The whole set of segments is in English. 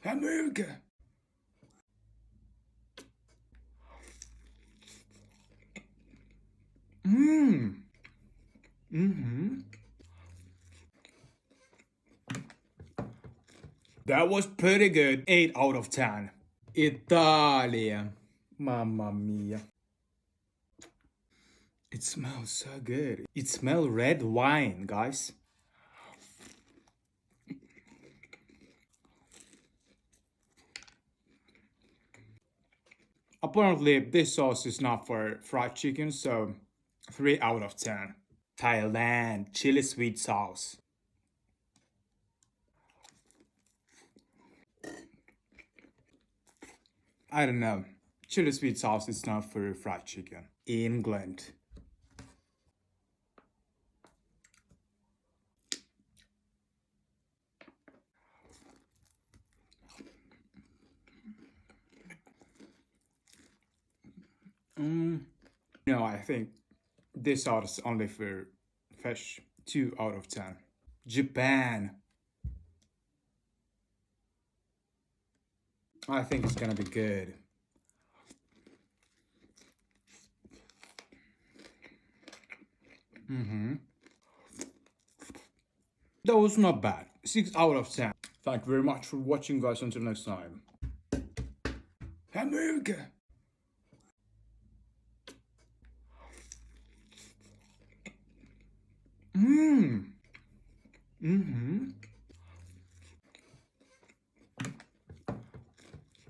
America. Mmm. Mm-hmm. That was pretty good. 8 out of 10. Italia. Mamma mia. It smells so good. It smells red wine, guys. Apparently, this sauce is not for fried chicken, so 3 out of 10. Thailand chili sweet sauce. I don't know. Chili sweet sauce is not for fried chicken. England. No, I think this sauce is only for fish. 2 out of 10. Japan. I think it's gonna be good. That was not bad. 6 out of 10. Thank you very much for watching, guys. Until next time. America.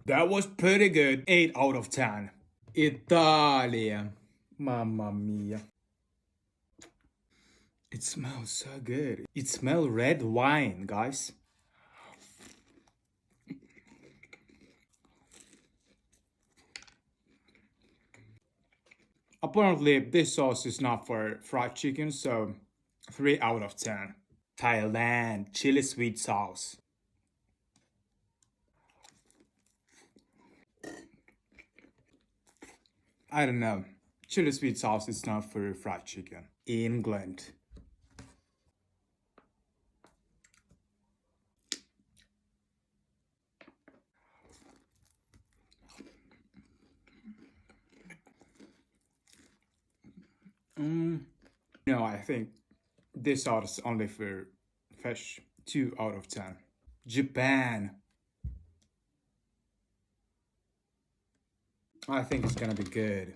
That was pretty good. 8 out of 10. Italia. Mamma mia. It smells so good. It smells red wine, guys. Apparently, this sauce is not for fried chicken, so 3 out of 10. Thailand chili sweet sauce. I don't know. Chili sweet sauce is not for fried chicken. England. No, I think this sauce is only for fish. 2 out of 10. Japan. I think it's gonna be good.